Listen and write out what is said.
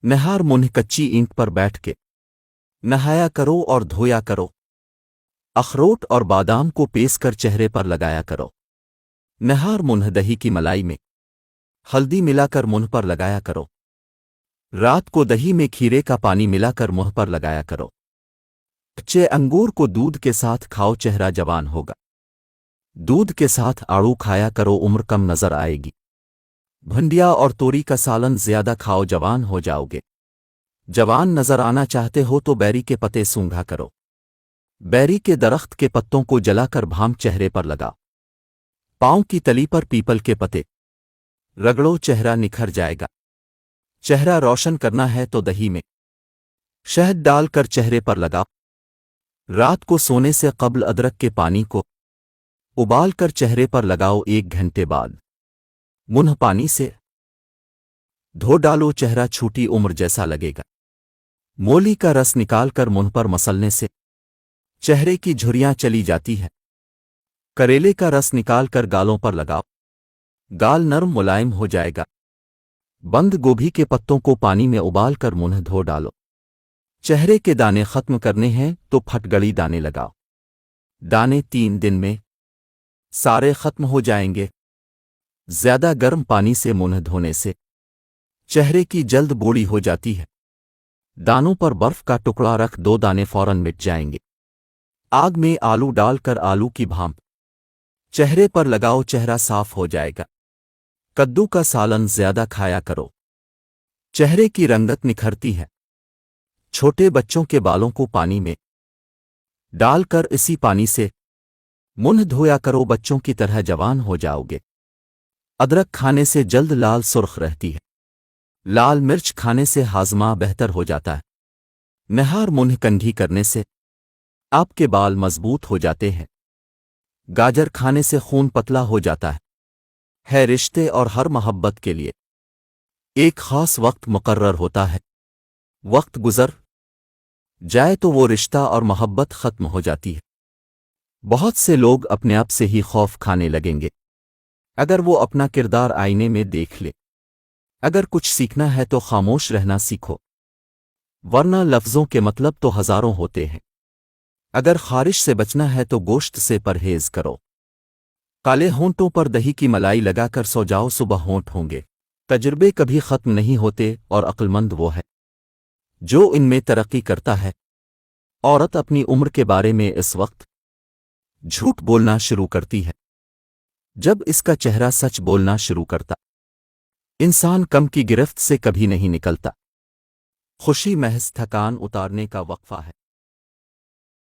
नहार मुन्ह कच्ची ईंट पर बैठ के नहाया करो और धोया करो। अखरोट और बादाम को पेस कर चेहरे पर लगाया करो। नहार मुन्ह दही की मलाई में हल्दी मिलाकर मुंह पर लगाया करो। रात को दही में खीरे का पानी मिलाकर मुंह पर लगाया करो। कच्चे अंगूर को दूध के साथ खाओ, चेहरा जवान होगा। दूध के साथ आड़ू खाया करो, उम्र कम नजर आएगी। भिंडिया और तोरी का सालन ज्यादा खाओ, जवान हो जाओगे। जवान नजर आना चाहते हो तो बैरी के पत्ते सूंघा करो। बैरी के दरख्त के पत्तों को जलाकर भाप चेहरे पर लगाओ। पांव की तली पर पीपल के पत्ते रगड़ो, चेहरा निखर जाएगा। चेहरा रोशन करना है तो दही में शहद डालकर चेहरे पर लगाओ। रात को सोने से कब्ल अदरक के पानी को उबालकर चेहरे पर लगाओ। 1 घंटे बाद मुंह पानी से धो डालो, चेहरा छूटी उम्र जैसा लगेगा। मोली का रस निकालकर मुंह पर मसलने से चेहरे की झुर्रियां चली जाती है। करेले का रस निकालकर गालों पर लगाओ, गाल नरम मुलायम हो जाएगा। बंद गोभी के पत्तों को पानी में उबालकर मुंह धो डालो। चेहरे के दाने खत्म करने हैं तो फटगड़ी दाने लगाओ। दाने 3 दिन में सारे खत्म हो जाएंगे। ज्यादा गर्म पानी से मुंह धोने से चेहरे की जल्द बूढ़ी हो जाती है। दानों पर बर्फ का टुकड़ा रख 2 दाने फौरन मिट जाएंगे। आग में आलू डालकर आलू की भाप चेहरे पर लगाओ, चेहरा साफ हो जाएगा। कद्दू का सालन ज्यादा खाया करो, चेहरे की रंगत निखरती है। छोटे बच्चों के बालों को पानी में डालकर इसी पानी से मुंह धोया करो, बच्चों की तरह जवान हो जाओगे। अदरक खाने से जल्द लाल सुर्ख रहती है। लाल मिर्च खाने से हाजमा बेहतर हो जाता है। नहार मुंह कंघी करने से आपके बाल मजबूत हो जाते हैं। गाजर खाने से खून पतला हो जाता है। रिश्ते और हर मोहब्बत के लिए एक खास वक्त मुकर्रर होता है। वक्त गुजर जाए तो वो रिश्ता और मोहब्बत खत्म हो जाती है। बहुत से लोग अपने आप से ही खौफ खाने लगेंगे अगर वो अपना किरदार आईने में देख ले। अगर कुछ सीखना है तो खामोश रहना सीखो, वरना लफ्ज़ों के मतलब तो हजारों होते हैं। अगर खारिश से बचना है तो गोश्त से परहेज करो। काले होंठों पर दही की मलाई लगाकर सो जाओ, सुबह होंठ होंगे। तजुर्बे कभी खत्म नहीं होते और अक्लमंद वो है जो इनमें तरक्की करता है। औरत अपनी उम्र के बारे में इस वक्त झूठ बोलना शुरू करती है जब इसका चेहरा सच बोलना शुरू करता। इंसान कम की गिरफ्त से कभी नहीं निकलता। खुशी महज थकान उतारने का वक्फा है।